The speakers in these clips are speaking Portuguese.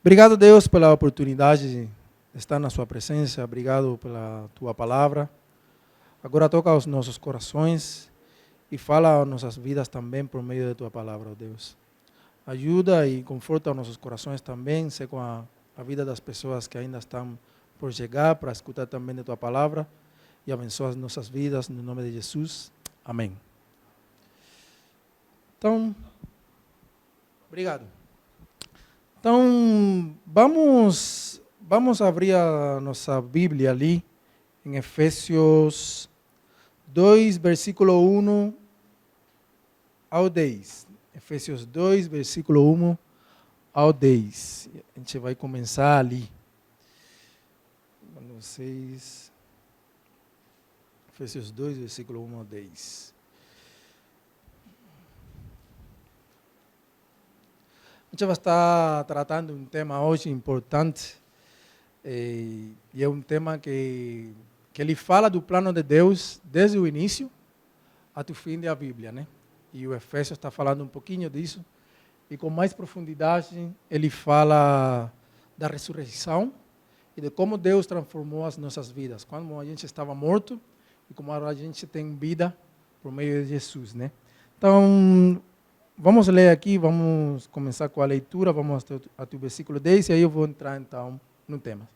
Obrigado, Deus, pela oportunidade de estar na sua presença. Obrigado pela tua palavra. Agora toca aos nossos corações e fala às nossas vidas também por meio de tua palavra, ó Deus. Ajuda e conforta os nossos corações também, sei com a vida das pessoas que ainda estão por chegar, para escutar também de tua palavra e abençoa as nossas vidas, no nome de Jesus. Amém. Então, obrigado. Então, vamos abrir a nossa Bíblia ali, em Efésios 2, versículo 1 ao 10. Efésios 2, versículo 1 ao 10. A gente vai começar ali. Quando vocês... Efésios 2, versículo 1 ao 10. A gente vai estar tratando um tema hoje importante, e é um tema que ele fala do plano de Deus desde o início até o fim da Bíblia, né? E o Efésios está falando um pouquinho disso, e com mais profundidade ele fala da ressurreição e de como Deus transformou as nossas vidas, quando a gente estava morto e como agora a gente tem vida por meio de Jesus, né? Então, vamos ler aqui, vamos começar com a leitura, vamos até o versículo 10 e aí eu vou entrar então no tema.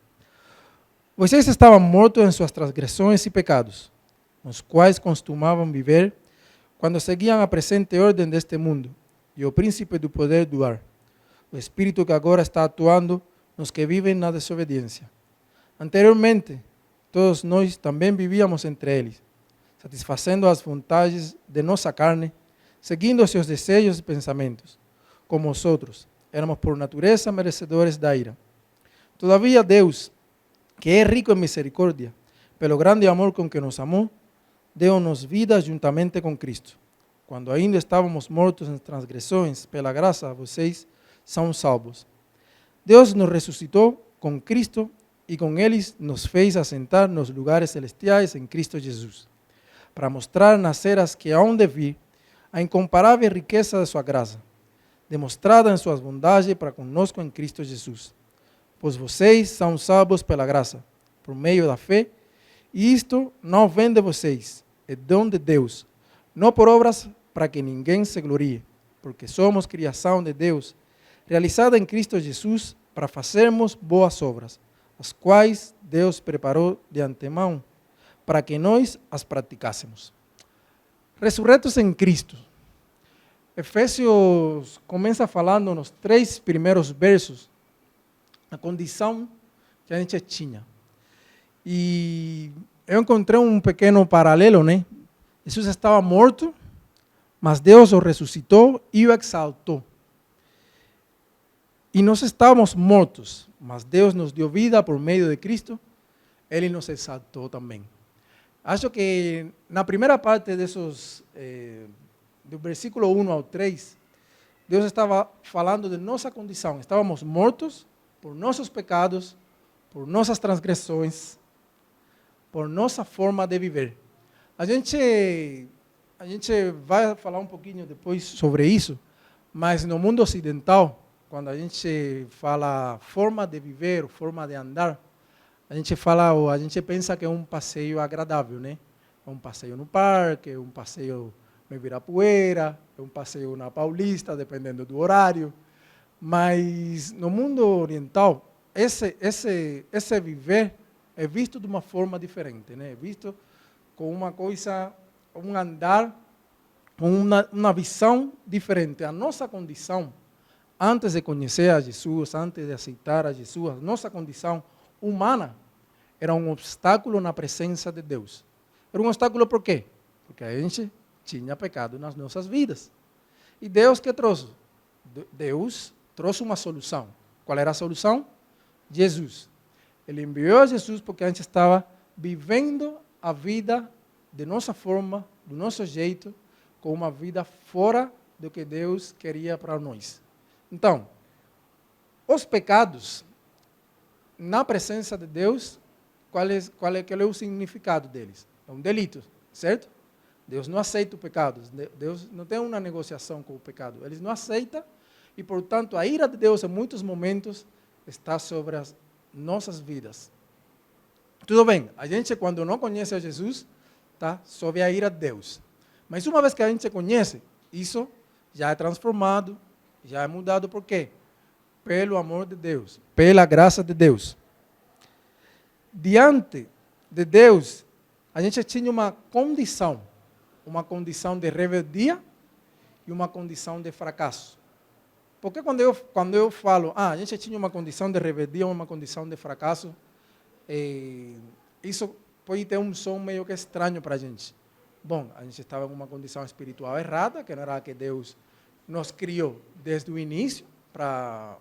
Vocês estavam mortos em suas transgressões e pecados, nos quais costumavam viver quando seguiam a presente ordem deste mundo e o príncipe do poder do ar, o espírito que agora está atuando nos que vivem na desobediência. Anteriormente, todos nós também vivíamos entre eles, satisfazendo as vontades de nossa carne, seguindo seus desejos e pensamentos. Como os outros, éramos por natureza merecedores da ira. Todavia Deus, que é rico em misericórdia, pelo grande amor com que nos amou, deu-nos vida juntamente com Cristo. Quando ainda estávamos mortos em transgressões, pela graça vocês são salvos. Deus nos ressuscitou com Cristo e com Ele nos fez assentar nos lugares celestiais em Cristo Jesus, para mostrar nas eras que hão de vir a incomparável riqueza de sua graça, demonstrada em suas bondades para conosco em Cristo Jesus. Pois vocês são salvos pela graça, por meio da fé, e isto não vem de vocês, é dom de Deus, não por obras para que ninguém se glorie, porque somos criação de Deus, realizada em Cristo Jesus para fazermos boas obras, as quais Deus preparou de antemão, para que nós as praticássemos. Ressurretos em Cristo. Efésios começa falando nos 3 primeiros versos a condição que a gente tinha. E eu encontrei um pequeno paralelo, né? Jesus estava morto, mas Deus o ressuscitou e o exaltou. E nós estávamos mortos, mas Deus nos deu vida por meio de Cristo, Ele nos exaltou também. Acho que na primeira parte desses, do versículo 1 ao 3, Deus estava falando de nossa condição. Estávamos mortos por nossos pecados, por nossas transgressões, por nossa forma de viver. A gente vai falar um pouquinho depois sobre isso, mas no mundo ocidental, quando a gente fala forma de viver, forma de andar, a gente fala, ou a gente pensa que é um passeio agradável, né? É um passeio no parque, é um passeio no Ibirapuera, é um passeio na Paulista, dependendo do horário. Mas no mundo oriental, esse viver é visto de uma forma diferente, né? É visto com uma coisa, um andar, com uma visão diferente. A nossa condição, antes de conhecer a Jesus, antes de aceitar a Jesus, a nossa condição humana era um obstáculo na presença de Deus. Era um obstáculo por quê? Porque a gente tinha pecado nas nossas vidas. E Deus que trouxe? Deus trouxe uma solução. Qual era a solução? Jesus. Ele enviou Jesus porque a gente estava vivendo a vida de nossa forma, do nosso jeito, com uma vida fora do que Deus queria para nós. Então, os pecados, na presença de Deus, qual é o significado deles? É um delito, certo? Deus não aceita o pecado. Deus não tem uma negociação com o pecado. Ele não aceita e, portanto, a ira de Deus, em muitos momentos, está sobre as nossas vidas. Tudo bem, a gente quando não conhece a Jesus, está sob a ira de Deus. Mas uma vez que a gente conhece, isso já é transformado, já é mudado. Por quê? Pelo amor de Deus, pela graça de Deus. Diante de Deus, a gente tinha uma condição de rebeldia e uma condição de fracasso. Porque quando eu falo, a gente tinha uma condição de rebeldia, uma condição de fracasso, isso pode ter um som meio que estranho para a gente. Bom, a gente estava em uma condição espiritual errada, que não era a que Deus nos criou desde o início para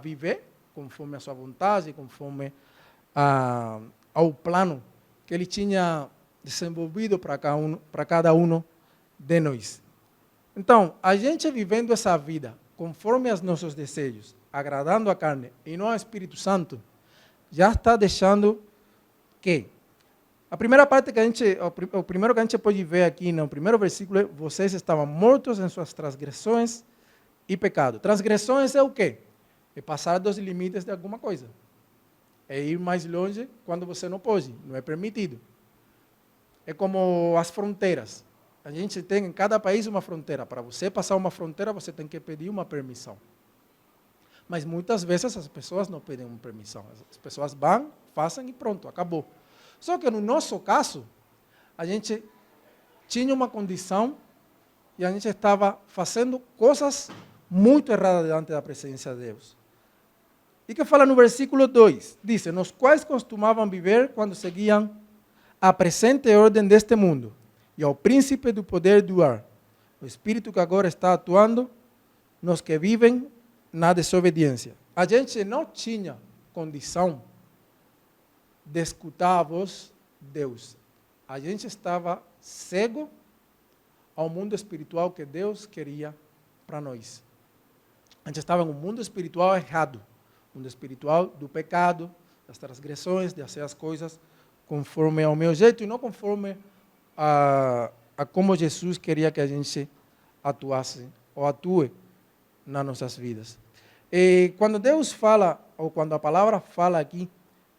viver conforme a sua vontade, conforme ao plano que Ele tinha desenvolvido para cada um de nós. Então, a gente vivendo essa vida conforme aos nossos desejos, agradando a carne e não ao Espírito Santo, já está deixando que a primeira parte o primeiro que a gente pode ver aqui no primeiro versículo é: vocês estavam mortos em suas transgressões e pecado. Transgressões é o quê? É passar dos limites de alguma coisa. É ir mais longe quando você não pode, não é permitido. É como as fronteiras. A gente tem em cada país uma fronteira. Para você passar uma fronteira, você tem que pedir uma permissão. Mas muitas vezes as pessoas não pedem uma permissão. As pessoas vão, fazem e pronto, acabou. Só que no nosso caso, a gente tinha uma condição e a gente estava fazendo coisas muito erradas diante da presença de Deus. E que fala no versículo 2, diz: nos quais costumavam viver quando seguiam a presente ordem deste mundo e ao príncipe do poder do ar, o espírito que agora está atuando nos que vivem na desobediência. A gente não tinha condição de escutar a voz de Deus. A gente estava cego ao mundo espiritual que Deus queria para nós. A gente estava em um mundo espiritual errado, mundo espiritual do pecado, das transgressões, de fazer as coisas conforme ao meu jeito e não conforme a como Jesus queria que a gente atuasse ou atue nas nossas vidas. E quando Deus fala, ou quando a palavra fala aqui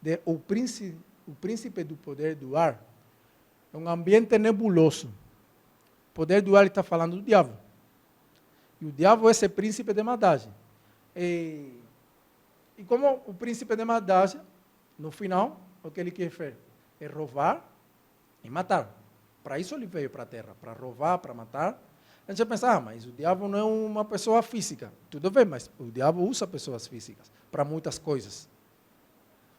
de o príncipe do poder do ar, é um ambiente nebuloso. O poder do ar está falando do diabo. E o diabo é esse príncipe de maldade. E como o príncipe de maldade, no final, o que ele quer fazer? É roubar e matar. Para isso ele veio para a terra, para roubar, para matar. A gente pensa, mas o diabo não é uma pessoa física. Tudo bem, mas o diabo usa pessoas físicas para muitas coisas.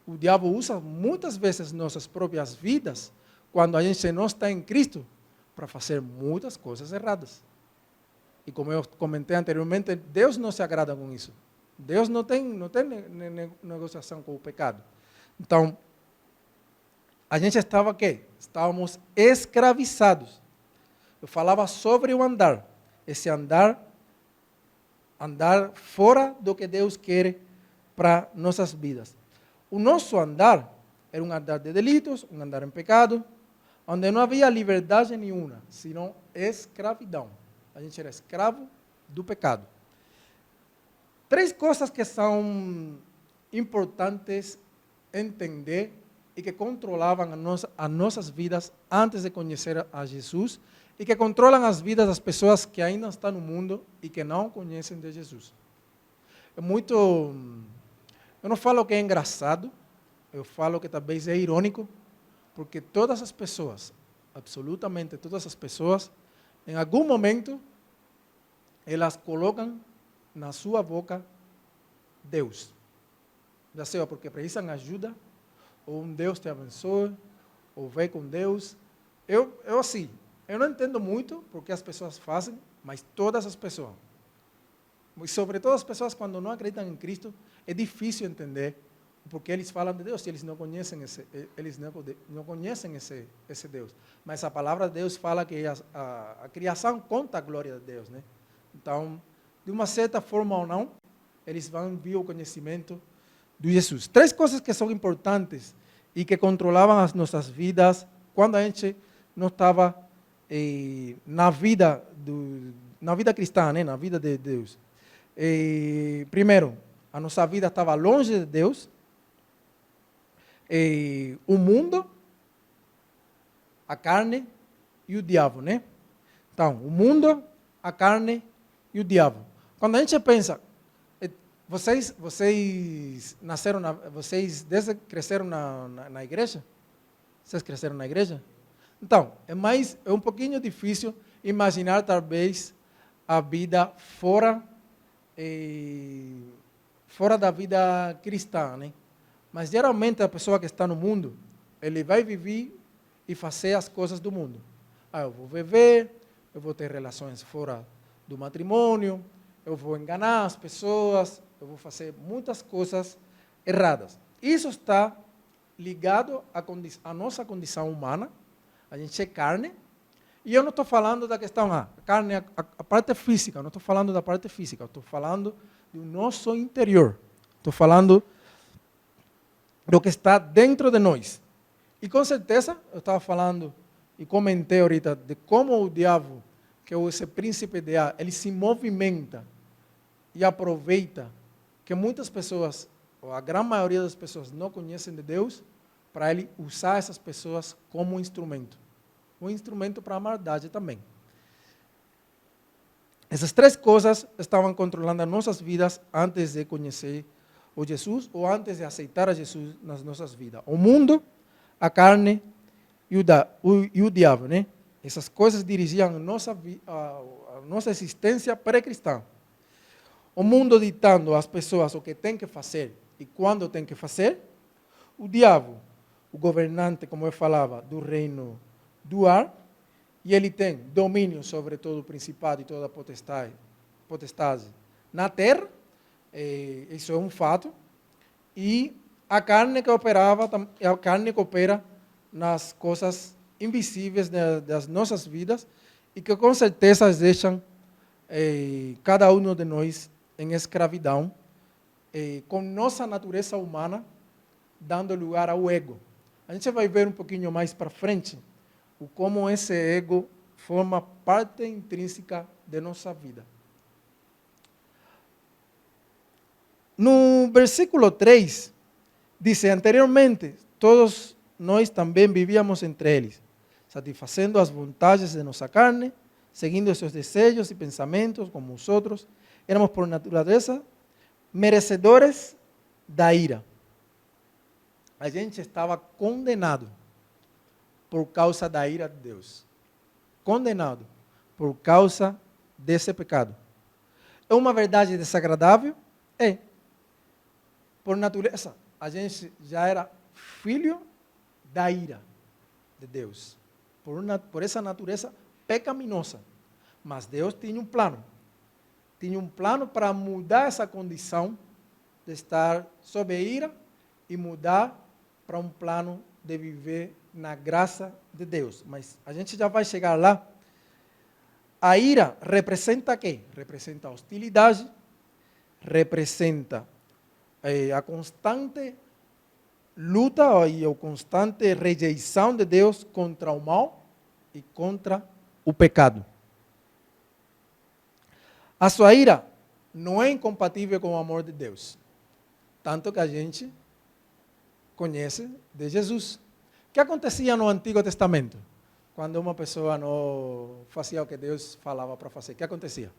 O diabo usa muitas vezes nossas próprias vidas, quando a gente não está em Cristo, para fazer muitas coisas erradas. E como eu comentei anteriormente, Deus não se agrada com isso. Deus não tem negociação com o pecado. Então, a gente estava quê? Estávamos escravizados. Eu falava sobre o andar. Esse andar fora do que Deus quer para nossas vidas. O nosso andar era um andar de delitos, um andar em pecado, onde não havia liberdade nenhuma, senão escravidão. A gente era escravo do pecado. 3 coisas que são importantes entender e que controlavam as nossas vidas antes de conhecer a Jesus e que controlam as vidas das pessoas que ainda estão no mundo e que não conhecem de Jesus. Eu não falo que é engraçado, eu falo que talvez é irônico, porque todas as pessoas, absolutamente todas as pessoas, em algum momento, elas colocam na sua boca Deus. Já seja porque precisam de ajuda, ou um Deus te abençoe, ou vem com Deus. Eu não entendo muito porque as pessoas fazem, mas todas as pessoas, e sobretudo as pessoas quando não acreditam em Cristo, é difícil entender porque eles falam de Deus e eles não conhecem esse Deus. Mas a palavra de Deus fala que a criação conta a glória de Deus, né? Então, de uma certa forma ou não, eles vão vir o conhecimento de Jesus. 3 coisas que são importantes e que controlavam as nossas vidas quando a gente não estava na vida cristã, né? Na vida de Deus. Primeiro, a nossa vida estava longe de Deus, o mundo, a carne e o diabo, né? Então, o mundo, a carne e o diabo. Quando a gente pensa, vocês nasceram, vocês desde que cresceram na igreja? Vocês cresceram na igreja? Então, é um pouquinho difícil imaginar talvez a vida fora da vida cristã, né? Mas geralmente a pessoa que está no mundo, ele vai viver e fazer as coisas do mundo. Eu vou beber, eu vou ter relações fora do matrimônio, eu vou enganar as pessoas, eu vou fazer muitas coisas erradas. Isso está ligado à nossa condição humana. A gente é carne. E eu não estou falando da questão, carne, a parte física, não estou falando da parte física, estou falando do nosso interior. Estou falando do que está dentro de nós. E com certeza, eu estava falando e comentei ahorita de como o diabo, que é esse príncipe de ar, ele se movimenta e aproveita que muitas pessoas, ou a grande maioria das pessoas, não conhecem de Deus, para ele usar essas pessoas como um instrumento para a maldade também. Essas três coisas estavam controlando as nossas vidas antes de conhecer o Jesus ou antes de aceitar a Jesus nas nossas vidas. O mundo, a carne e o diabo, né? Essas coisas dirigiam a nossa existência pré-cristã. O mundo ditando às pessoas o que tem que fazer e quando tem que fazer. O diabo, o governante, como eu falava, do reino do ar, e ele tem domínio sobre todo o principado e toda a potestade na terra, isso é um fato, e a carne que opera nas coisas invisíveis das nossas vidas, e que com certeza deixam cada um de nós em escravidão, com nossa natureza humana dando lugar ao ego. A gente vai ver um pouquinho mais para frente o como esse ego forma parte intrínseca de nossa vida. No versículo 3, diz: anteriormente, todos nós também vivíamos entre eles, satisfazendo as vontades de nossa carne, seguindo seus desejos e pensamentos, como os outros, éramos por natureza merecedores da ira. A gente estava condenado por causa da ira de Deus. Condenado por causa desse pecado. É uma verdade desagradável? É. Por natureza, a gente já era filho da ira de Deus. Por essa natureza pecaminosa. Mas Deus tinha um plano. Tinha um plano para mudar essa condição de estar sob a ira e mudar para um plano de viver na graça de Deus. Mas a gente já vai chegar lá. A ira representa o quê? Representa a hostilidade, representa a constante luta e a constante rejeição de Deus contra o mal e contra o pecado. A sua ira não é incompatível com o amor de Deus. Tanto que a gente conhece de Jesus. O que acontecia no Antigo Testamento? Quando uma pessoa não fazia o que Deus falava para fazer, o que acontecia?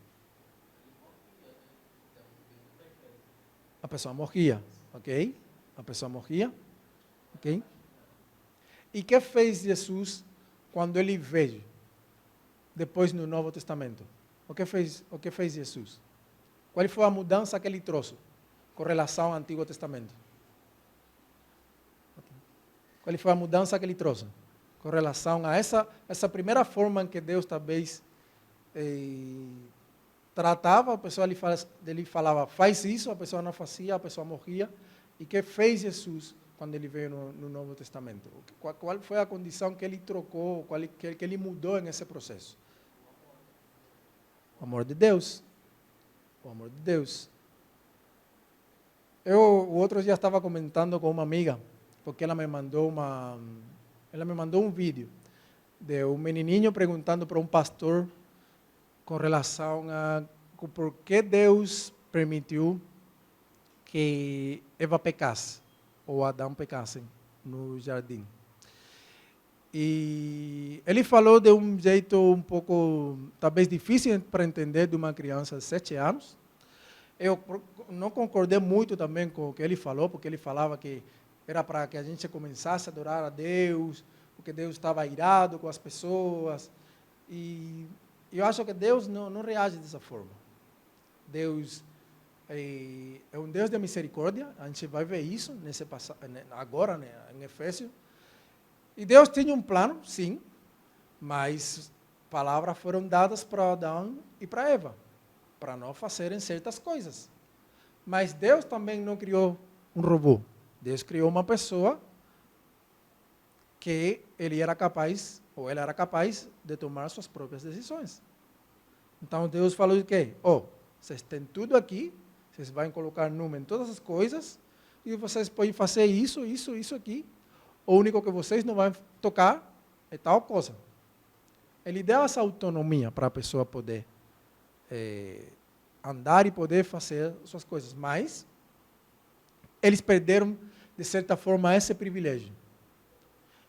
A pessoa morria, ok? A pessoa morria, ok? E o que fez Jesus quando ele veio, depois no Novo Testamento? O que fez Jesus? Qual foi a mudança que ele trouxe com relação ao Antigo Testamento? Qual foi a mudança que ele trouxe com relação a essa primeira forma em que Deus talvez tratava, a pessoa ele falava, faz isso, a pessoa não fazia, a pessoa morria. E o que fez Jesus quando ele veio no Novo Testamento? Qual foi a condição que ele trocou, que ele mudou nesse processo? O amor de Deus. O amor de Deus. Eu, o outro dia, estava comentando com uma amiga, porque ela me mandou um vídeo de um menininho perguntando para um pastor com relação a por que Deus permitiu que Eva pecasse, ou Adão pecasse no jardim. E ele falou de um jeito um pouco, talvez difícil para entender, de uma criança de 7 anos. Eu não concordei muito também com o que ele falou, porque ele falava que era para que a gente começasse a adorar a Deus, porque Deus estava irado com as pessoas. E eu acho que Deus não reage dessa forma. Deus é um Deus de misericórdia, a gente vai ver isso agora, né, em Efésios. E Deus tinha um plano, sim, mas palavras foram dadas para Adão e para Eva, para não fazerem certas coisas. Mas Deus também não criou um robô. Deus criou uma pessoa que ele era capaz, ou ela era capaz, de tomar suas próprias decisões. Então Deus falou de quê? Vocês têm tudo aqui, vocês vão colocar número em todas as coisas, e vocês podem fazer isso, isso, isso aqui. O único que vocês não vão tocar é tal coisa. Ele deu essa autonomia para a pessoa poder andar e poder fazer suas coisas. Mas eles perderam, de certa forma, esse privilégio.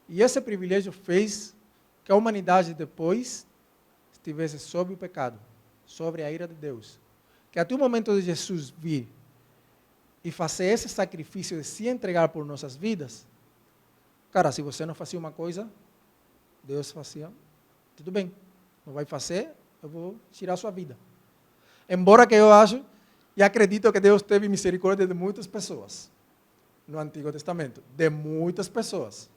E esse privilégio fez que a humanidade depois estivesse sob o pecado, sobre a ira de Deus. Que até o momento de Jesus vir e fazer esse sacrifício de se entregar por nossas vidas, cara, se você não fazia uma coisa, Deus fazia, tudo bem, não vai fazer, eu vou tirar a sua vida. Embora que eu acho e acredito que Deus teve misericórdia de muitas pessoas no Antigo Testamento, de muitas pessoas.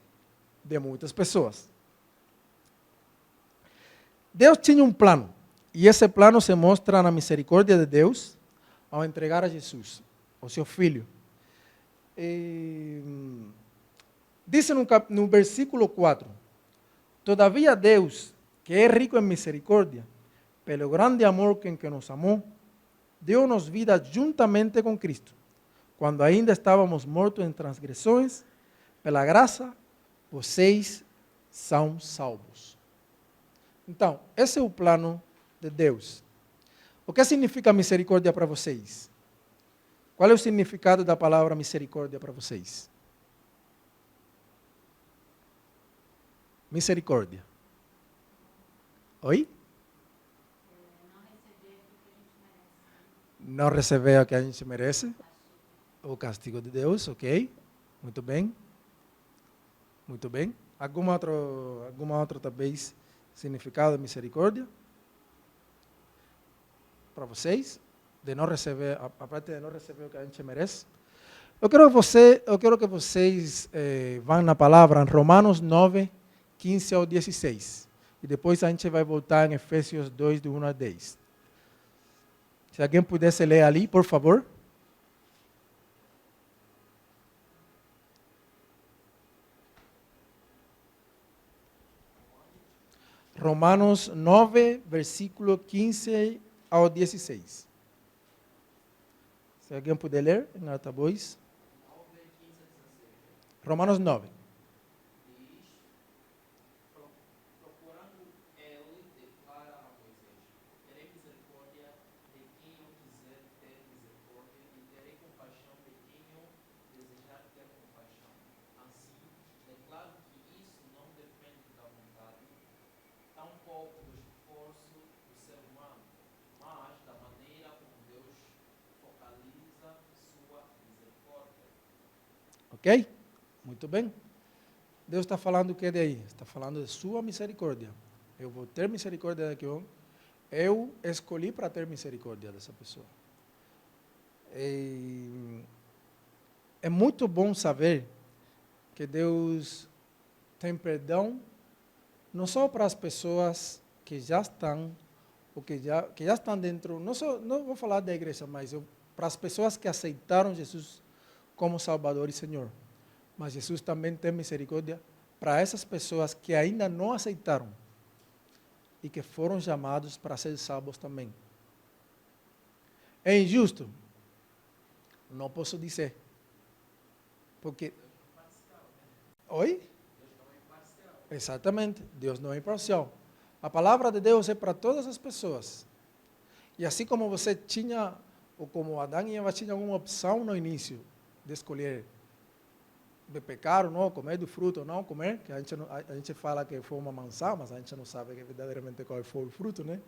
Deus tinha um plano, e esse plano se mostra na misericórdia de Deus ao entregar a Jesus, o seu Filho. Diz no versículo 4, todavia Deus, que é rico em misericórdia, pelo grande amor com que nos amou, deu-nos vida juntamente com Cristo, quando ainda estávamos mortos em transgressões, pela graça, vocês são salvos. Então, esse é o plano de Deus. O que significa misericórdia para vocês? Qual é o significado da palavra misericórdia para vocês? Misericórdia. Oi? Não receber o que a gente merece. O castigo de Deus, ok? Muito bem. Muito bem. Alguma outra talvez significado de misericórdia? Para vocês? De não receber, a parte de não receber o que a gente merece? Eu quero que vocês vão na palavra em Romanos 9, 15 ao 16. E depois a gente vai voltar em Efésios 2, de 1 a 10. Se alguém pudesse ler ali, por favor. Romanos 9, versículo 15 ao 16. Se alguém puder ler, em altavoz. Romanos 9. Ok? Muito bem. Deus está falando o que daí? Está falando de sua misericórdia. Eu vou ter misericórdia daquele homem. Eu escolhi para ter misericórdia dessa pessoa. É muito bom saber que Deus tem perdão não só para as pessoas que já estão, ou que já estão dentro, não vou falar da igreja, mas para as pessoas que aceitaram Jesus como Salvador e Senhor. Mas Jesus também tem misericórdia para essas pessoas que ainda não aceitaram e que foram chamados para ser salvos também. É injusto? Não posso dizer. Porque... Oi? Exatamente, Deus não é imparcial. A palavra de Deus é para todas as pessoas. E assim como você tinha ou como Adão e Eva tinham uma opção no início de escolher de pecar ou não, comer do fruto ou não comer, que a gente fala que foi uma maçã, mas a gente não sabe verdadeiramente qual foi o fruto, né?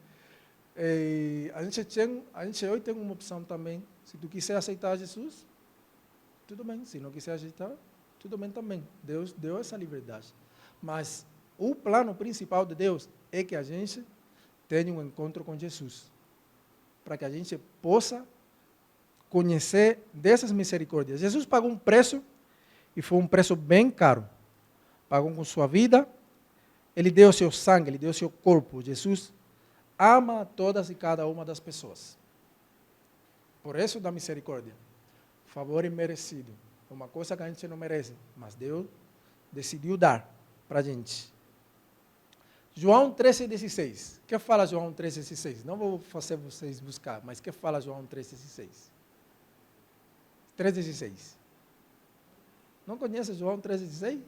E a gente hoje tem uma opção também. Se tu quiser aceitar Jesus, tudo bem. Se não quiser aceitar, tudo bem também. Deus deu essa liberdade. Mas o plano principal de Deus é que a gente tenha um encontro com Jesus, para que a gente possa conhecer dessas misericórdias. Jesus pagou um preço, e foi um preço bem caro. Pagou com sua vida, ele deu seu sangue, ele deu seu corpo. Jesus ama todas e cada uma das pessoas. Por isso da misericórdia. Favor imerecido. É uma coisa que a gente não merece, mas Deus decidiu dar para a gente. João 13,16. O que fala João 13,16? Não vou fazer vocês buscar, mas o que fala João 13,16? 13,16. Não conhece João 13,16?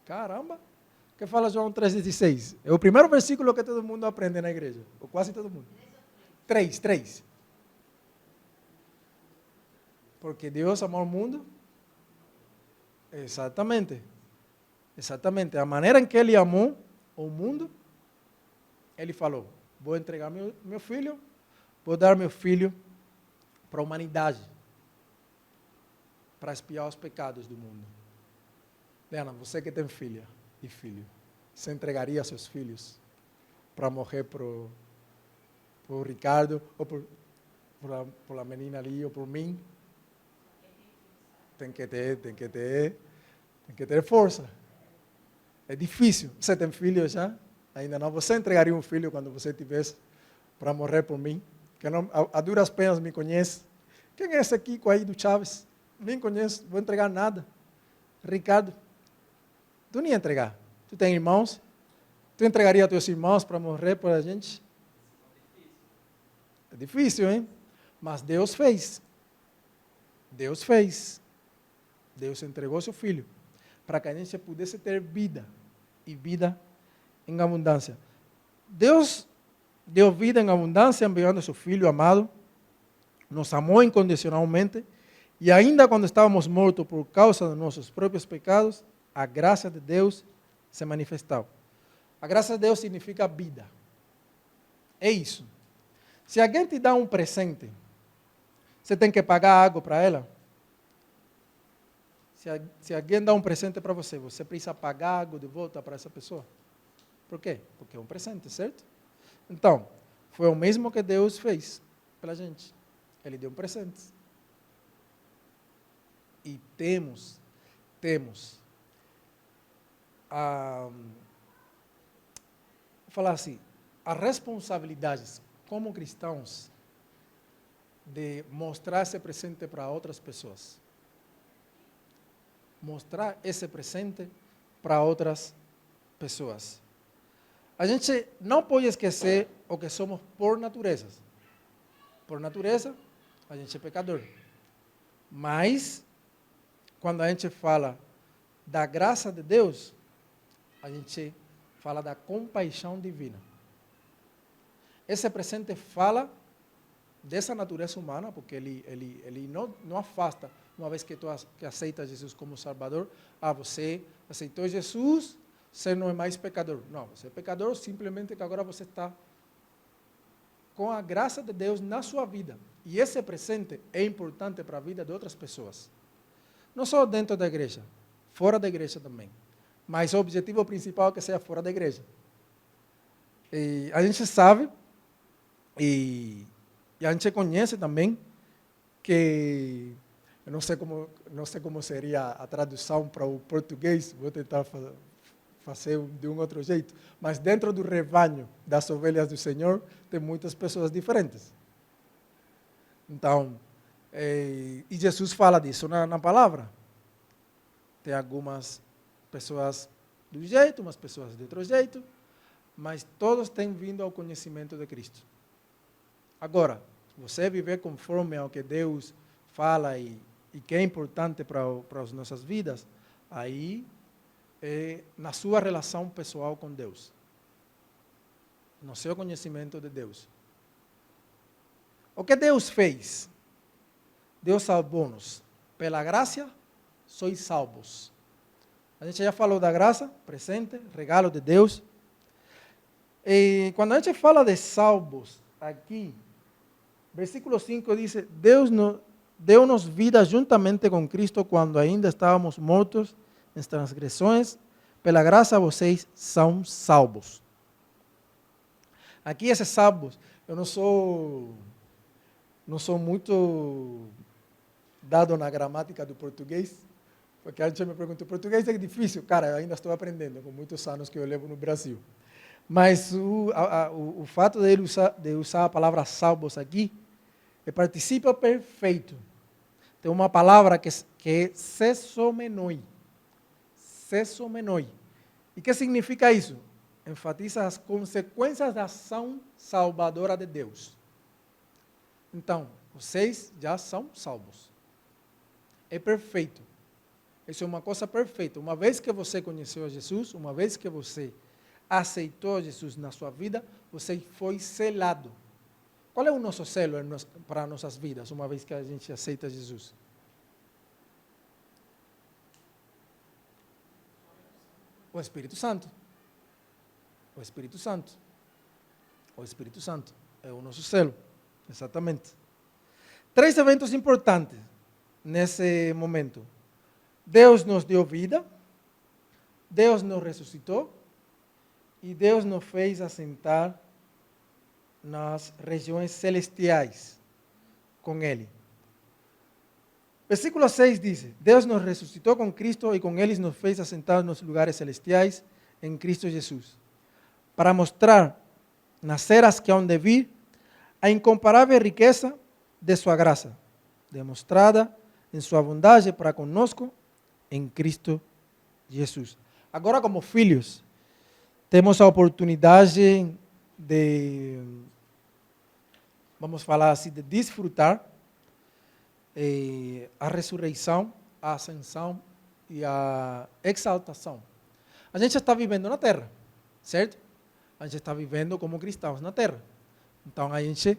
Caramba! O que fala João 13,16? É o primeiro versículo que todo mundo aprende na igreja. Ou quase todo mundo. 3. Porque Deus amou o mundo. Exatamente. A maneira em que Ele amou o mundo, Ele falou, vou entregar meu filho, vou dar meu filho para a humanidade, para expiar os pecados do mundo. Leana, você que tem filha e filho, você entregaria seus filhos para morrer por Ricardo, ou por a menina ali, ou por mim? Tem que ter força. É difícil. Você tem filho já? Ainda não. Você entregaria um filho quando você tivesse para morrer por mim? Que não, a duras penas me conhece. Quem é esse aqui aí do Chaves? Nem conheço, vou entregar nada. Ricardo, tu nem ia entregar. Tu tem irmãos? Tu entregaria teus irmãos para morrer por a gente? É difícil, hein? Mas Deus fez. Deus entregou seu filho para que a gente pudesse ter vida e vida em abundância. Deus deu vida em abundância enviando seu filho amado, nos amou incondicionalmente e ainda quando estávamos mortos por causa de nossos próprios pecados, a graça de Deus se manifestou. A graça de Deus significa vida. É isso. Se alguém te dá um presente, você tem que pagar algo para ela? Se alguém dá um presente para você, você precisa pagar algo de volta para essa pessoa? Por quê? Porque é um presente, certo? Então, foi o mesmo que Deus fez pela gente. Ele deu um presente. E temos vou falar assim, as responsabilidades como cristãos de mostrar esse presente para outras pessoas. Mostrar esse presente para outras pessoas. A gente não pode esquecer o que somos por natureza. Por natureza, a gente é pecador. Mas, quando a gente fala da graça de Deus, a gente fala da compaixão divina. Esse presente fala dessa natureza humana, porque ele não afasta, uma vez que tu aceita Jesus como Salvador, você aceitou Jesus, você não é mais pecador. Não, você é pecador simplesmente que agora você está com a graça de Deus na sua vida. E esse presente é importante para a vida de outras pessoas. Não só dentro da igreja, fora da igreja também. Mas o objetivo principal é que seja fora da igreja. E a gente sabe, e a gente conhece também, que eu não sei como seria a tradução para o português, vou tentar fazer de um outro jeito, mas dentro do rebanho das ovelhas do Senhor, tem muitas pessoas diferentes. Então, e Jesus fala disso na palavra. Tem algumas pessoas de um jeito, umas pessoas de outro jeito, mas todos têm vindo ao conhecimento de Cristo. Agora, você viver conforme ao que Deus fala e que é importante para as nossas vidas, aí é na sua relação pessoal com Deus, no seu conhecimento de Deus. O que Deus fez? Deus salvou-nos. Pela graça, sois salvos. A gente já falou da graça, presente, regalo de Deus. E quando a gente fala de salvos, aqui, versículo 5 diz, deu-nos vida juntamente com Cristo quando ainda estávamos mortos em transgressões. Pela graça vocês são salvos. Aqui esses salvos, eu não sou muito dado na gramática do português, porque a gente me pergunta, português é difícil? Cara, eu ainda estou aprendendo, com muitos anos que eu levo no Brasil. Mas o fato de usar a palavra salvos aqui, é participo perfeito. Tem uma palavra que é sesomenoi. Sesomenoi. E que significa isso? Enfatiza as consequências da ação salvadora de Deus. Então, vocês já são salvos. É perfeito. Isso é uma coisa perfeita. Uma vez que você conheceu Jesus, uma vez que você aceitou Jesus na sua vida, você foi selado. Qual é o nosso selo para nossas vidas, uma vez que a gente aceita Jesus? O Espírito Santo. O Espírito Santo. O Espírito Santo é o nosso selo. Exatamente. 3 eventos importantes nesse momento. Deus nos deu vida, Deus nos ressuscitou e Deus nos fez assentar nas regiões celestiais com Ele. Versículo 6 diz, Deus nos ressuscitou com Cristo e com Ele nos fez assentar nos lugares celestiais em Cristo Jesus, para mostrar nas eras que hão de vir a incomparável riqueza de sua graça, demonstrada em sua bondade para conosco em Cristo Jesus. Agora, como filhos, temos a oportunidade de, vamos falar assim, de desfrutar a ressurreição, a ascensão e a exaltação. A gente está vivendo na terra, certo? A gente está vivendo como cristãos na terra. Então, a gente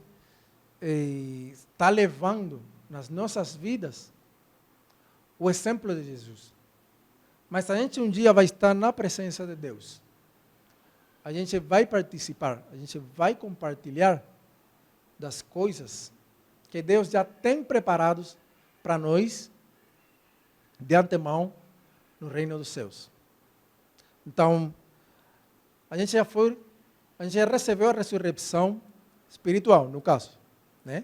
está levando nas nossas vidas o exemplo de Jesus. Mas a gente um dia vai estar na presença de Deus. A gente vai participar, a gente vai compartilhar das coisas que Deus já tem preparados para nós de antemão no reino dos céus. Então, a gente já recebeu a ressurreição espiritual, no caso, né?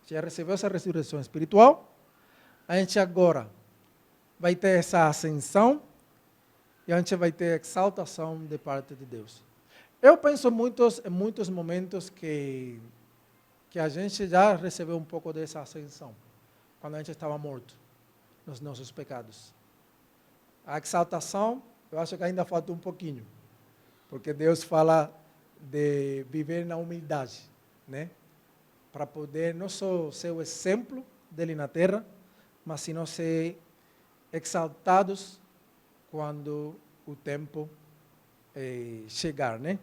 Já recebeu essa ressurreição espiritual. A gente agora vai ter essa ascensão e a gente vai ter exaltação de parte de Deus. Eu penso em muitos momentos que a gente já recebeu um pouco dessa ascensão, quando a gente estava morto nos nossos pecados. A exaltação, eu acho que ainda falta um pouquinho, porque Deus fala de viver na humildade, né? Para poder não só ser o exemplo dele na terra, mas senão ser exaltados quando o tempo chegar, né?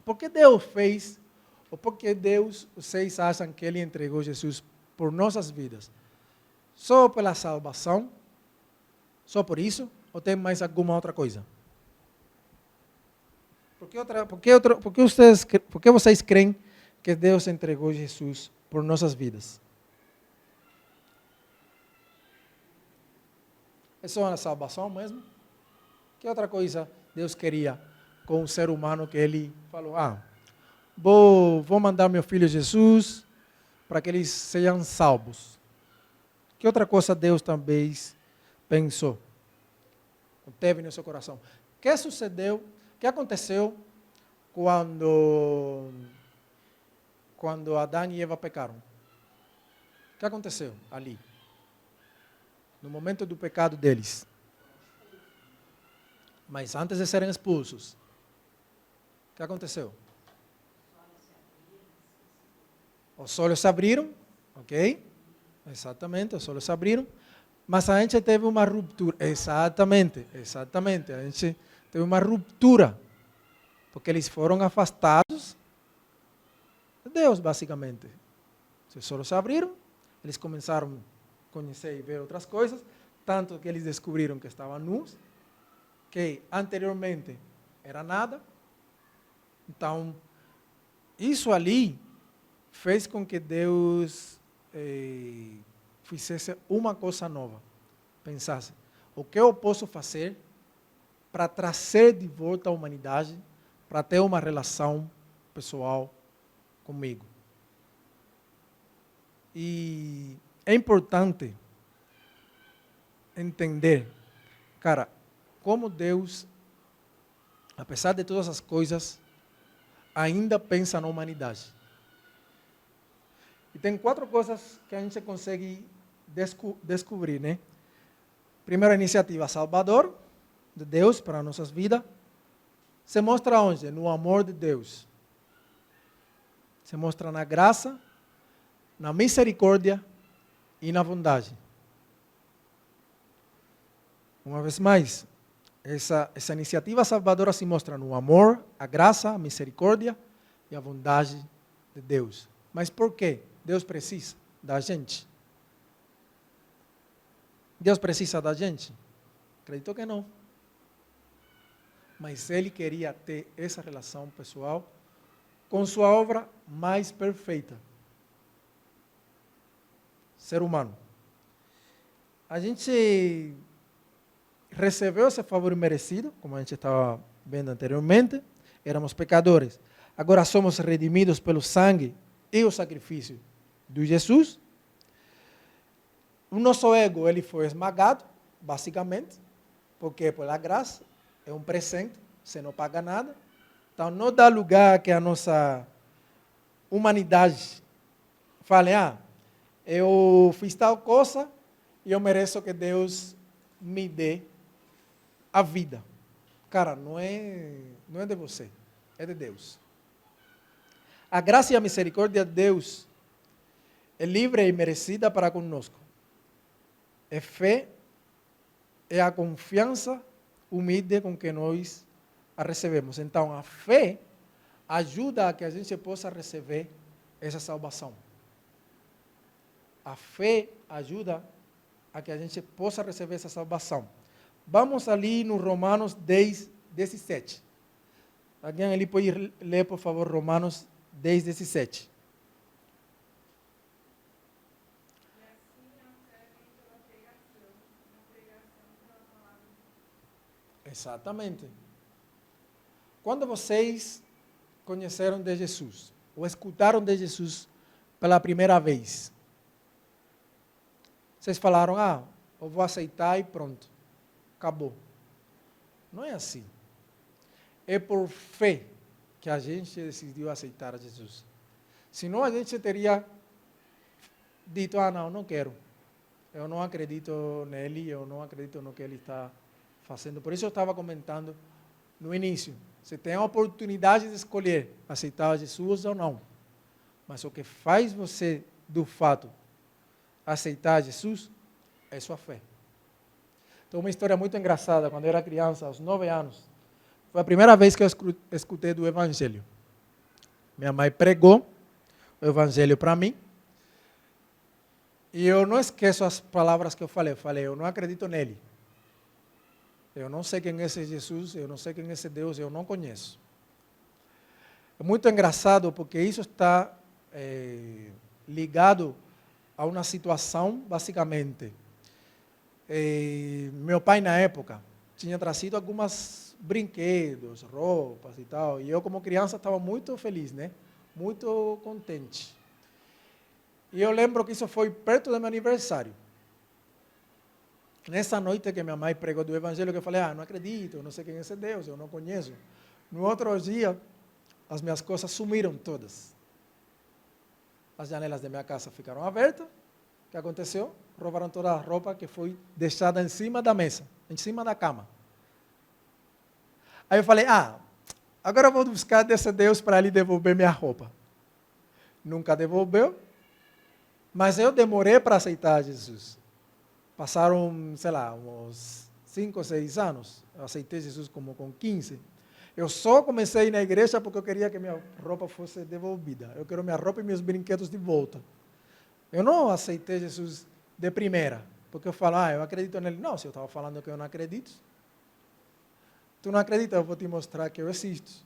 Por que Deus fez, ou por que Deus, vocês acham que Ele entregou Jesus por nossas vidas? Só pela salvação? Só por isso? Ou tem mais alguma outra coisa? Por que vocês creem que Deus entregou Jesus por nossas vidas? É só a salvação mesmo? Que outra coisa Deus queria com o ser humano que Ele falou, vou mandar meu filho Jesus para que eles sejam salvos. Que outra coisa Deus também pensou? Teve no seu coração. O que sucedeu? O que aconteceu quando Adão e Eva pecaram? O que aconteceu ali? No momento do pecado deles. Mas antes de serem expulsos, o que aconteceu? Os olhos se abriram, ok? Exatamente, os olhos se abriram. Mas a gente teve uma ruptura. Exatamente. A gente teve uma ruptura. Porque eles foram afastados de Deus, basicamente. Os olhos se abriram, Eles começaram a conhecer e ver outras coisas, tanto que eles descobriram que estavam nus, que anteriormente era nada. Então, isso ali fez com que Deus fizesse uma coisa nova. Pensasse, o que eu posso fazer para trazer de volta a humanidade, para ter uma relação pessoal comigo? E é importante entender, cara, como Deus, apesar de todas as coisas, ainda pensa na humanidade. E tem 4 coisas que a gente consegue descobrir, né? Primeira iniciativa, Salvador, de Deus para nossas vidas. Se mostra onde? No amor de Deus. Se mostra na graça, na misericórdia e na bondade. Uma vez mais, essa iniciativa salvadora se mostra no amor, a graça, a misericórdia e a bondade de Deus. Mas por quê? Deus precisa da gente. Deus precisa da gente? Acredito que não. Mas Ele queria ter essa relação pessoal com sua obra mais perfeita. Ser humano. A gente recebeu esse favor merecido, como a gente estava vendo anteriormente. Éramos pecadores. Agora somos redimidos pelo sangue e o sacrifício de Jesus. O nosso ego ele foi esmagado, basicamente, porque pela graça é um presente, você não paga nada. Então não dá lugar que a nossa humanidade fale, eu fiz tal coisa e eu mereço que Deus me dê a vida. Cara, não é de você, é de Deus. A graça e a misericórdia de Deus é livre e merecida para conosco. É fé, é a confiança humilde com que nós a recebemos. Então, a fé ajuda a que a gente possa receber essa salvação. A fé ajuda a que a gente possa receber essa salvação. Vamos ali no Romanos 10, 17. Alguém ali pode ler, por favor, Romanos 10, 17. Exatamente. Quando vocês conheceram de Jesus, ou escutaram de Jesus pela primeira vez, vocês falaram, eu vou aceitar e pronto, acabou. Não é assim. É por fé que a gente decidiu aceitar a Jesus. Senão a gente teria dito, não quero. Eu não acredito nele, eu não acredito no que ele está fazendo. Por isso eu estava comentando no início. Você tem a oportunidade de escolher aceitar Jesus ou não. Mas o que faz você, do fato, aceitar Jesus é sua fé. Então, uma história muito engraçada. Quando eu era criança, aos 9 anos, foi a primeira vez que eu escutei do Evangelho. Minha mãe pregou o Evangelho para mim. E eu não esqueço as palavras que eu falei. Eu falei, eu não acredito nele. Eu não sei quem é esse Jesus, eu não sei quem é esse Deus, eu não conheço. É muito engraçado porque isso está ligado a uma situação, basicamente. Meu pai, na época, tinha trazido alguns brinquedos, roupas e tal, e eu, como criança, estava muito feliz, né? Muito contente. E eu lembro que isso foi perto do meu aniversário. Nessa noite que minha mãe pregou do Evangelho, que eu falei, não acredito, eu não sei quem é esse Deus, eu não conheço. No outro dia, as minhas coisas sumiram todas. As janelas da minha casa ficaram abertas. O que aconteceu? Roubaram toda a roupa que foi deixada em cima da mesa, em cima da cama. Aí eu falei, agora eu vou buscar desse Deus para ele devolver minha roupa. Nunca devolveu, mas eu demorei para aceitar Jesus. Passaram, sei lá, uns 5 ou 6 anos. Eu aceitei Jesus como com 15. Eu só comecei a ir na igreja porque eu queria que minha roupa fosse devolvida. Eu quero minha roupa e meus brinquedos de volta. Eu não aceitei Jesus de primeira, porque eu falo, eu acredito nele. Não, se eu estava falando que eu não acredito, tu não acredita, eu vou te mostrar que eu existo,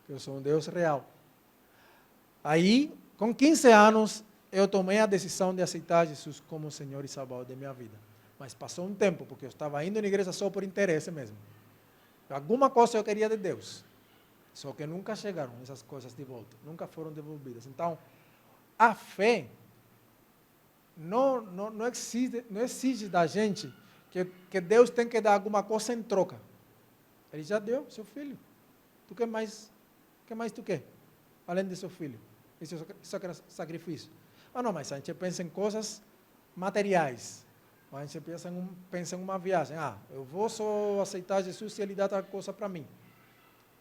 que eu sou um Deus real. Aí, com 15 anos, eu tomei a decisão de aceitar Jesus como Senhor e Salvador de minha vida. Mas passou um tempo, porque eu estava indo na igreja só por interesse mesmo. Alguma coisa eu queria de Deus. Só que nunca chegaram essas coisas de volta, nunca foram devolvidas. Então, a fé não exige da gente que Deus tem que dar alguma coisa em troca. Ele já deu seu filho. Tu quer mais? O que mais tu quer? Além de seu filho. Isso é sacrifício. Não, mas a gente pensa em coisas materiais. A gente pensa em uma viagem. Eu vou só aceitar Jesus se Ele dá tal coisa para mim.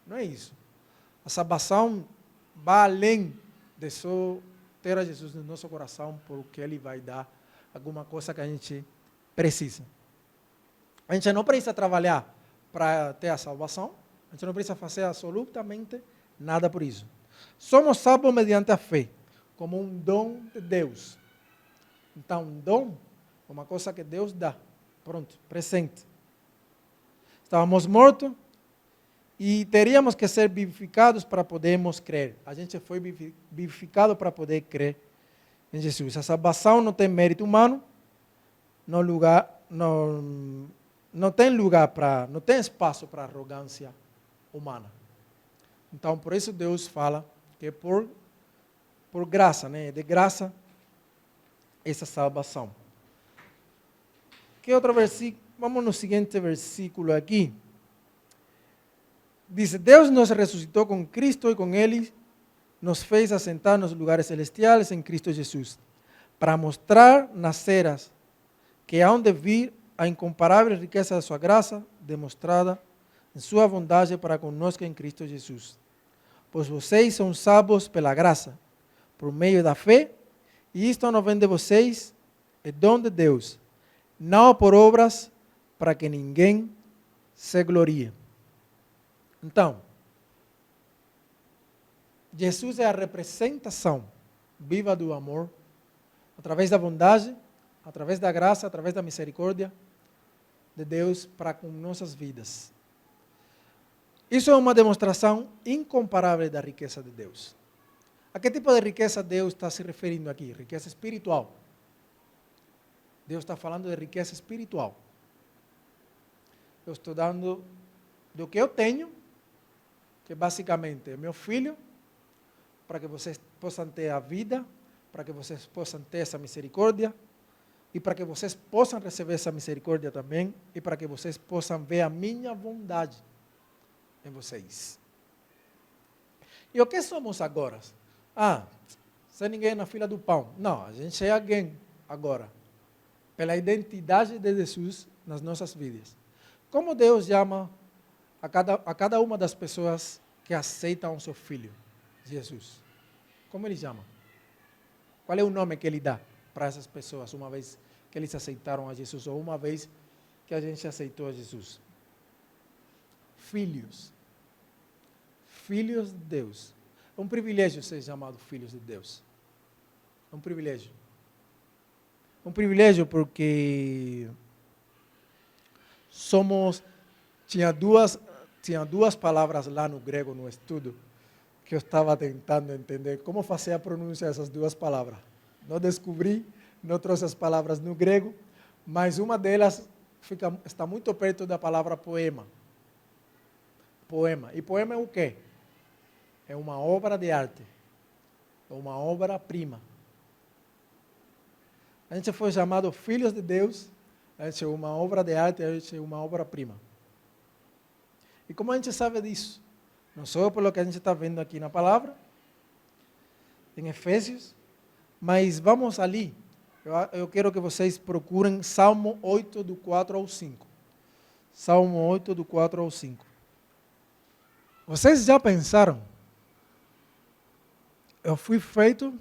Não é isso. A salvação vai além de só ter a Jesus no nosso coração, porque Ele vai dar alguma coisa que a gente precisa. A gente não precisa trabalhar para ter a salvação. A gente não precisa fazer absolutamente nada por isso. Somos salvos mediante a fé, como um dom de Deus. Então, um dom é uma coisa que Deus dá. Pronto, presente. Estávamos mortos e teríamos que ser vivificados para podermos crer. A gente foi vivificado para poder crer em Jesus. A salvação não tem mérito humano, não tem espaço para arrogância humana. Então, por isso Deus fala que é por graça, né? De graça, essa salvação. Que outro versículo? Vamos no seguinte versículo aqui. Diz, Deus nos ressuscitou com Cristo e com Ele nos fez assentar nos lugares celestiais em Cristo Jesus, para mostrar nas eras que hão de vir a incomparável riqueza da sua graça, demonstrada em sua bondade para conosco em Cristo Jesus. Pois vocês são salvos pela graça, por meio da fé, e isto não vem de vocês, é dom de Deus, não por obras, para que ninguém se glorie. Então, Jesus é a representação viva do amor, através da bondade, através da graça, através da misericórdia de Deus para com nossas vidas. Isso é uma demonstração incomparável da riqueza de Deus. A que tipo de riqueza Deus está se referindo aqui? Riqueza espiritual. Deus está falando de riqueza espiritual. Eu estou dando do que eu tenho, que basicamente é meu filho, para que vocês possam ter a vida, para que vocês possam ter essa misericórdia, e para que vocês possam receber essa misericórdia também, e para que vocês possam ver a minha bondade em vocês. E o que somos agora? Sem ninguém na fila do pão. Não, a gente é alguém agora, pela identidade de Jesus nas nossas vidas. Como Deus chama a cada uma das pessoas que aceitam o seu Filho, Jesus? Como Ele chama? Qual é o nome que Ele dá para essas pessoas, uma vez que eles aceitaram a Jesus, ou uma vez que a gente aceitou a Jesus? Filhos. Filhos de Deus. É um privilégio ser chamado filhos de Deus. É um privilégio. Um privilégio porque tinha duas palavras lá no grego, no estudo, que eu estava tentando entender como fazer a pronúncia dessas duas palavras. Não descobri, não trouxe as palavras no grego, mas uma delas está muito perto da palavra poema. Poema. E poema é o quê? É uma obra de arte. É uma obra-prima. A gente foi chamado filhos de Deus, a gente é uma obra de arte, a gente é uma obra-prima. E como a gente sabe disso? Não só pelo que a gente está vendo aqui na palavra, em Efésios, mas vamos ali. Eu quero que vocês procurem Salmo 8, do 4 ao 5. Salmo 8, do 4 ao 5. Vocês já pensaram? Eu fui feito,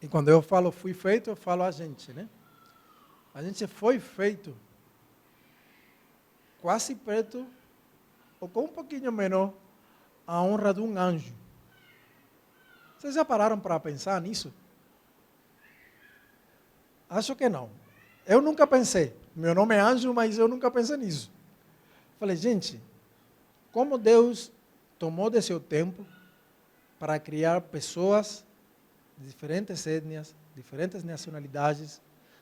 e quando eu falo fui feito, eu falo a gente, né? A gente foi feito quase perto, ou com um pouquinho menor, a honra de um anjo. Vocês já pararam para pensar nisso? Acho que não. Eu nunca pensei. Meu nome é Anjo, mas eu nunca pensei nisso. Falei, gente, como Deus tomou de seu tempo para criar pessoas de diferentes etnias, diferentes nacionalidades,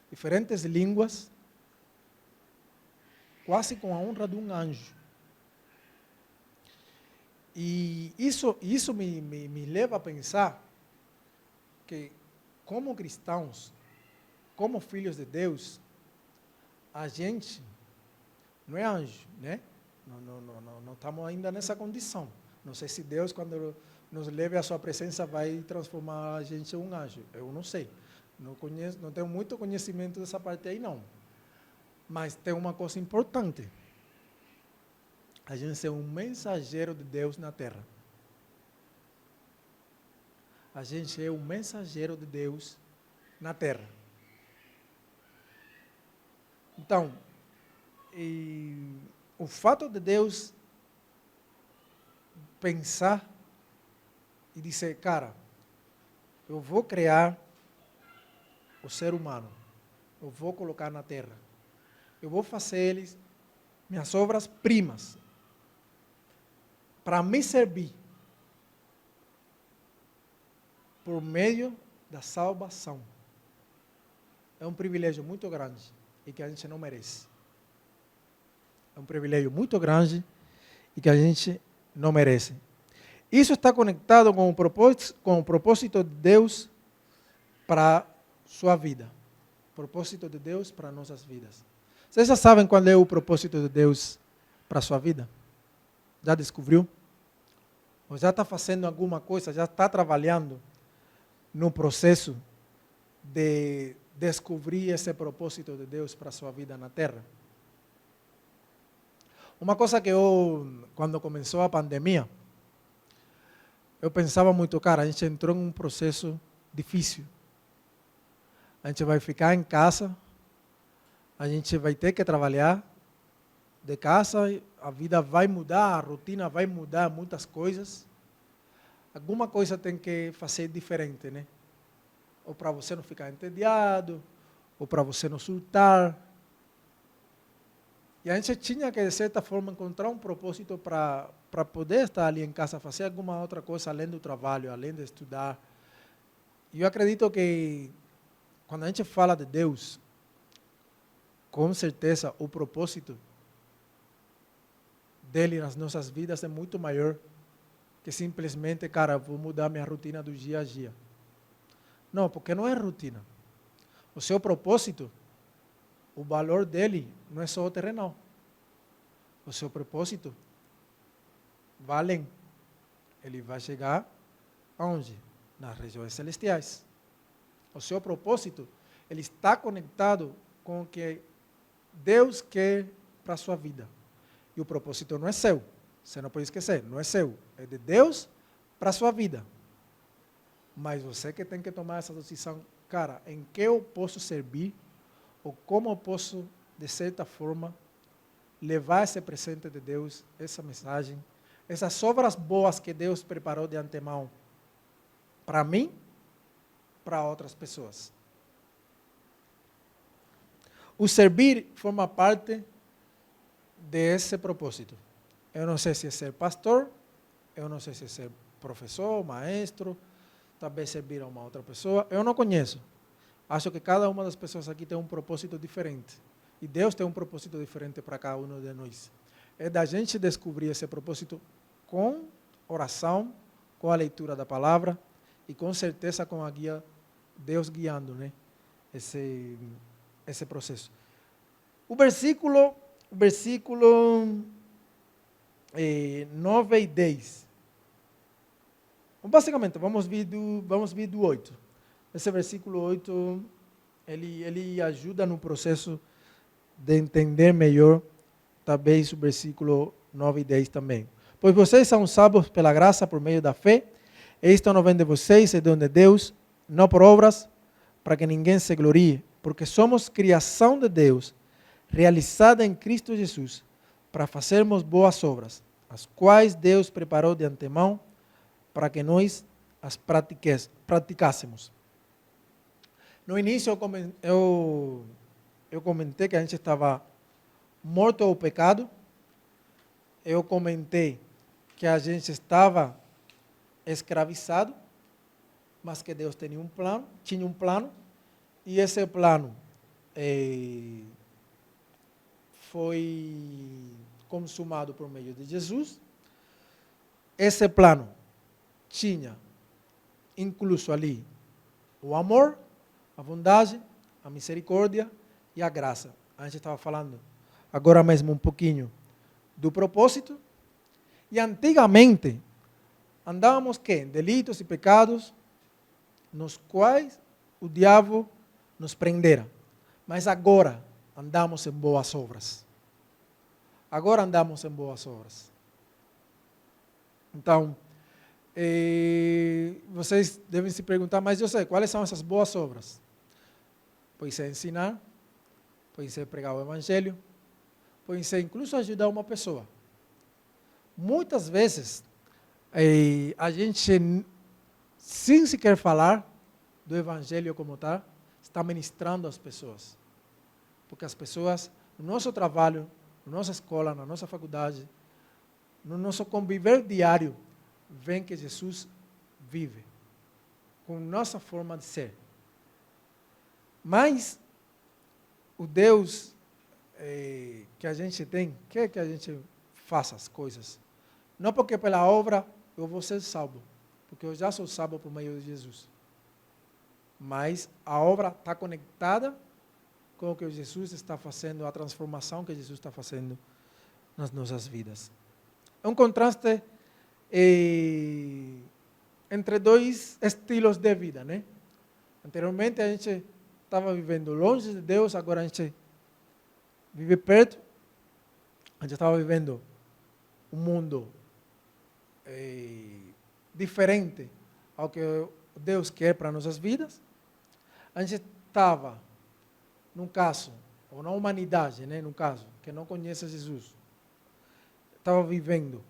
diferentes línguas, quase com a honra de um anjo. E isso me leva a pensar que, como cristãos, como filhos de Deus, a gente não é anjo, né? Não estamos ainda nessa condição. Não sei se Deus, quando nos leve à sua presença, vai transformar a gente em um anjo. Eu não sei. Não tenho muito conhecimento dessa parte aí, não. Mas tem uma coisa importante. A gente é um mensageiro de Deus na terra. A gente é um mensageiro de Deus na terra. Então, o fato de Deus pensar e dizer, cara, eu vou criar o ser humano, eu vou colocar na terra, eu vou fazer eles minhas obras-primas, para me servir, por meio da salvação. É um privilégio muito grande e que a gente não merece. É um privilégio muito grande e que a gente não merece. Isso está conectado com o propósito de Deus para a sua vida. O propósito de Deus para nossas vidas. Vocês já sabem qual é o propósito de Deus para a sua vida? Já descobriu? Ou já está fazendo alguma coisa, já está trabalhando no processo de descobrir esse propósito de Deus para a sua vida na Terra? Uma coisa que quando começou a pandemia, eu pensava muito, cara, a gente entrou em um processo difícil. A gente vai ficar em casa, a gente vai ter que trabalhar de casa, a vida vai mudar, a rotina vai mudar, muitas coisas. Alguma coisa tem que fazer diferente, né? Ou para você não ficar entediado, ou para você não surtar. E a gente tinha que, de certa forma, encontrar um propósito para poder estar ali em casa, fazer alguma outra coisa além do trabalho, além de estudar. E eu acredito que, quando a gente fala de Deus, com certeza o propósito dele nas nossas vidas é muito maior que simplesmente, cara, vou mudar minha rotina do dia a dia. Não, porque não é rotina. O seu propósito, o valor dele não é só o terrenal. O seu propósito vai além. Ele vai chegar aonde? Nas regiões celestiais. O seu propósito, ele está conectado com o que Deus quer para a sua vida. E o propósito não é seu. Você não pode esquecer, não é seu. É de Deus para a sua vida. Mas você que tem que tomar essa decisão, cara, em que eu posso servir, ou como eu posso, de certa forma, levar esse presente de Deus, essa mensagem, essas obras boas que Deus preparou de antemão para mim, para outras pessoas. O servir forma parte desse propósito. Eu não sei se é ser pastor, eu não sei se é ser professor, maestro, talvez servir a uma outra pessoa, eu não conheço. Acho que cada uma das pessoas aqui tem um propósito diferente. E Deus tem um propósito diferente para cada um de nós. É da gente descobrir esse propósito com oração, com a leitura da palavra e com certeza com a guia, Deus guiando, né? Esse processo. O versículo 9 e 10. Basicamente, vamos vir do 8. Esse versículo 8, ele ajuda no processo de entender melhor, talvez o versículo 9 e 10 também. Pois vocês são salvos pela graça por meio da fé, e isto não vem de vocês, é dom de Deus, não por obras, para que ninguém se glorie, porque somos criação de Deus, realizada em Cristo Jesus, para fazermos boas obras, as quais Deus preparou de antemão, para que nós as praticássemos. No início eu comentei que a gente estava morto ao pecado. Eu comentei que a gente estava escravizado, mas que Deus tinha um plano, e esse plano foi consumado por meio de Jesus. Esse plano tinha incluso ali o amor, a bondade, a misericórdia e a graça. A gente estava falando agora mesmo um pouquinho do propósito. E antigamente andávamos em delitos e pecados nos quais o diabo nos prendera. Mas agora andamos em boas obras. Agora andamos em boas obras. Então, vocês devem se perguntar, mas eu sei, quais são essas boas obras? Pode ser ensinar, pode ser pregar o evangelho, pode ser incluso ajudar uma pessoa. Muitas vezes, a gente, sem sequer falar do evangelho como tal, está ministrando às pessoas. Porque as pessoas, no nosso trabalho, na nossa escola, na nossa faculdade, no nosso conviver diário, veem que Jesus vive com nossa forma de ser. Mas o Deus que a gente tem, quer que a gente faça as coisas. Não porque pela obra eu vou ser salvo, porque eu já sou salvo por meio de Jesus. Mas a obra está conectada com o que Jesus está fazendo, a transformação que Jesus está fazendo nas nossas vidas. É um contraste entre dois estilos de vida, né? Anteriormente a gente estava vivendo longe de Deus, agora a gente vive perto. A gente estava vivendo um mundo diferente ao que Deus quer para nossas vidas. A gente estava, num caso, ou na humanidade, né, num caso, que não conhece Jesus, estava vivendo,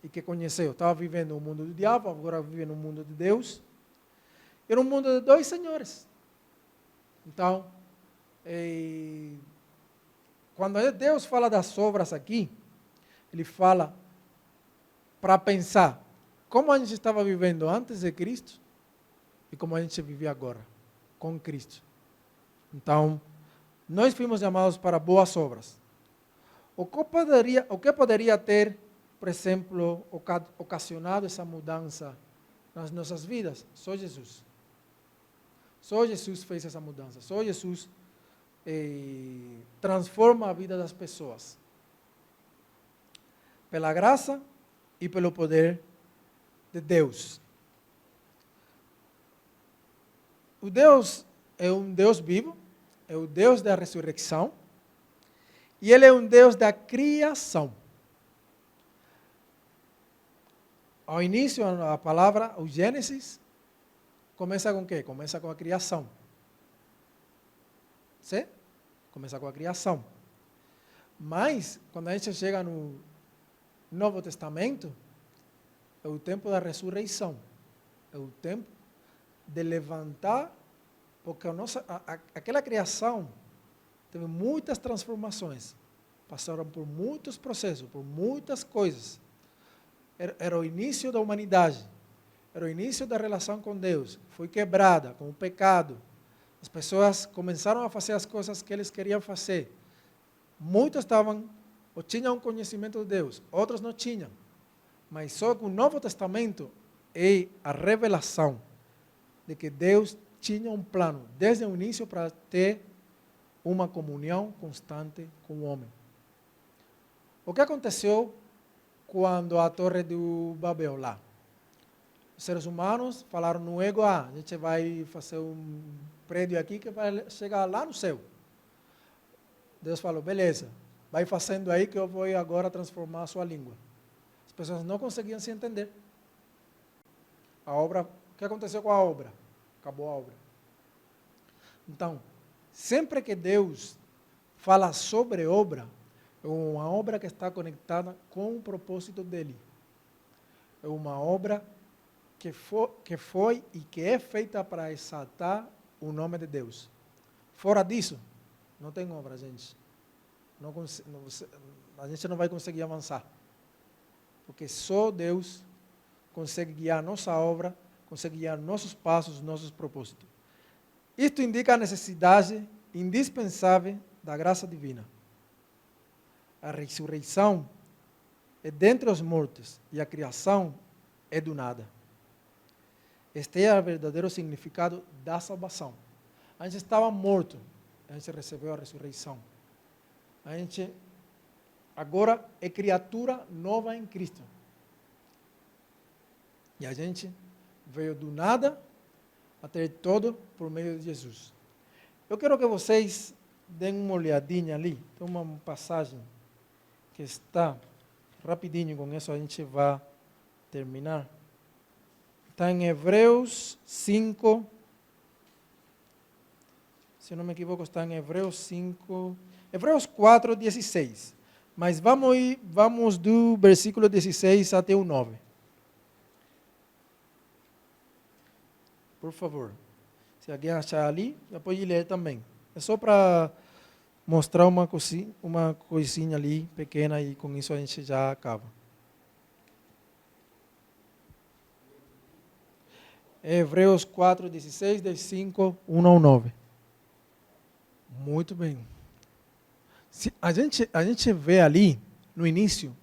e que conheceu, estava vivendo o mundo do diabo, agora vive no mundo de Deus. Era um mundo de dois senhores. Então, quando Deus fala das obras aqui, Ele fala para pensar como a gente estava vivendo antes de Cristo e como a gente vive agora com Cristo. Então, nós fomos chamados para boas obras. O que poderia ter, por exemplo, ocasionado essa mudança nas nossas vidas? Só Jesus. Só Jesus fez essa mudança. Só Jesus transforma a vida das pessoas. Pela graça e pelo poder de Deus. O Deus é um Deus vivo, é o Deus da ressurreição, e Ele é um Deus da criação. Ao início, a palavra, o Gênesis, começa com o quê? Começa com a criação. Sim? Começa com a criação. Mas, quando a gente chega no Novo Testamento, é o tempo da ressurreição. É o tempo de levantar, porque aquela criação teve muitas transformações. Passaram por muitos processos, por muitas coisas. Era o início da humanidade. Era o início da relação com Deus. Foi quebrada com o pecado. As pessoas começaram a fazer as coisas que eles queriam fazer. Muitos estavam ou tinham um conhecimento de Deus, outros não tinham. Mas só com o Novo Testamento é a revelação de que Deus tinha um plano desde o início para ter uma comunhão constante com o homem. O que aconteceu quando a Torre do Babel lá? Os seres humanos falaram no ego, a gente vai fazer um prédio aqui que vai chegar lá no céu. Deus falou, beleza, vai fazendo aí que eu vou agora transformar a sua língua. As pessoas não conseguiam se entender. A obra, o que aconteceu com a obra? Acabou a obra. Então, sempre que Deus fala sobre obra, é uma obra que está conectada com o propósito dele. É uma obra que foi e que é feita para exaltar o nome de Deus. Fora disso, não tem obra, gente. A gente não vai conseguir avançar. Porque só Deus consegue guiar nossa obra, consegue guiar nossos passos, nossos propósitos. Isto indica a necessidade indispensável da graça divina. A ressurreição é dentre os mortos e a criação é do nada. Este é o verdadeiro significado da salvação. A gente estava morto, a gente recebeu a ressurreição. A gente agora é criatura nova em Cristo. E a gente veio do nada a ter todo por meio de Jesus. Eu quero que vocês deem uma olhadinha ali. Tem uma passagem que está rapidinho, com isso a gente vai terminar. Está em Hebreus 5. Se não me equivoco, está em Hebreus 5. Hebreus 4, 16. Mas vamos do versículo 16 até o 9. Por favor. Se alguém achar ali, já pode ler também. É só para mostrar uma coisinha ali pequena e com isso a gente já acaba. Hebreus 4, 16, de 5, 1 ao 9. Muito bem. A gente vê ali, no início,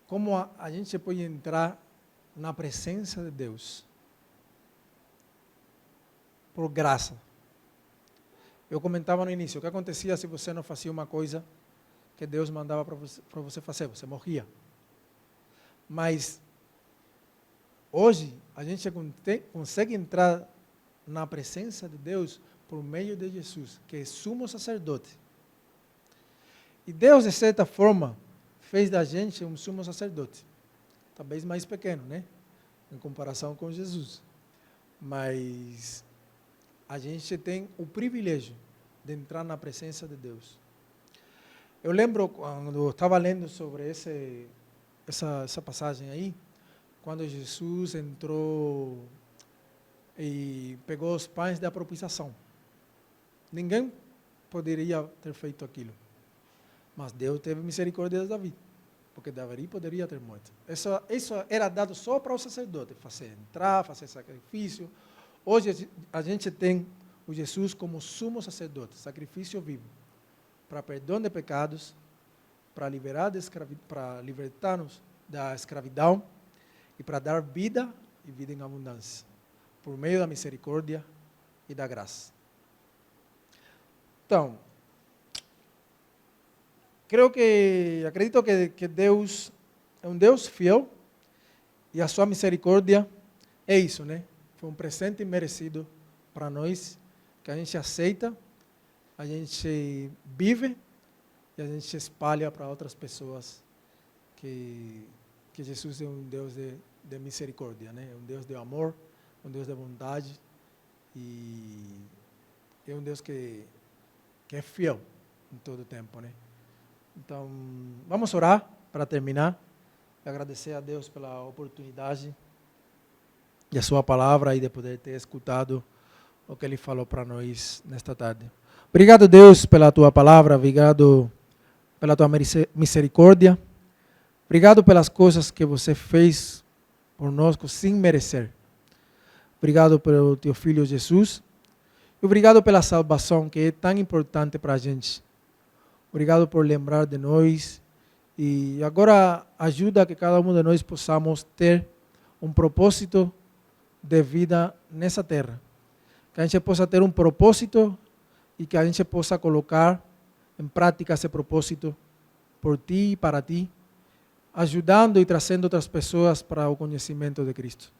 como a gente pode entrar na presença de Deus. Por graça. Eu comentava no início, o que acontecia se você não fazia uma coisa que Deus mandava para você fazer? Você morria. Mas hoje a gente consegue entrar na presença de Deus por meio de Jesus, que é sumo sacerdote. E Deus, de certa forma, fez da gente um sumo sacerdote. Talvez mais pequeno, né? Em comparação com Jesus. Mas a gente tem o privilégio de entrar na presença de Deus. Eu lembro quando eu estava lendo sobre essa passagem aí, quando Jesus entrou e pegou os pães da propiciação. Ninguém poderia ter feito aquilo. Mas Deus teve misericórdia de Davi, porque Davi poderia ter morto. Isso era dado só para o sacerdote, fazer sacrifício. Hoje a gente tem o Jesus como sumo sacerdote, sacrifício vivo, para perdão de pecados, para libertar-nos da escravidão e para dar vida e vida em abundância, por meio da misericórdia e da graça. Então, acredito que Deus é um Deus fiel e a sua misericórdia é isso, né? Foi um presente merecido para nós, que a gente aceita, a gente vive e a gente espalha para outras pessoas que Jesus é um Deus de misericórdia, né? Um Deus de amor, um Deus de bondade e é um Deus que é fiel em todo o tempo, né? Então, vamos orar para terminar e agradecer a Deus pela oportunidade e a sua palavra e de poder ter escutado o que Ele falou para nós nesta tarde. Obrigado, Deus, pela tua palavra, obrigado pela tua misericórdia, obrigado pelas coisas que você fez por nós sem merecer. Obrigado pelo teu Filho Jesus e obrigado pela salvação que é tão importante para a gente. Obrigado por lembrar de nós e agora ajuda que cada um de nós possamos ter um propósito de vida nessa terra. Que a gente possa ter um propósito e que a gente possa colocar em prática esse propósito por ti e para ti, ajudando e trazendo outras pessoas para o conhecimento de Cristo.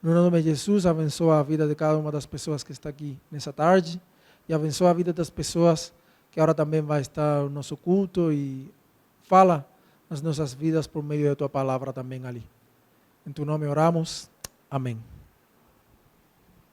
No nome de Jesus, abençoa a vida de cada uma das pessoas que está aqui nessa tarde e abençoa a vida das pessoas que agora também vai estar no nosso culto e fala nas nossas vidas por meio da tua palavra também ali. Em tu nome oramos. Amém.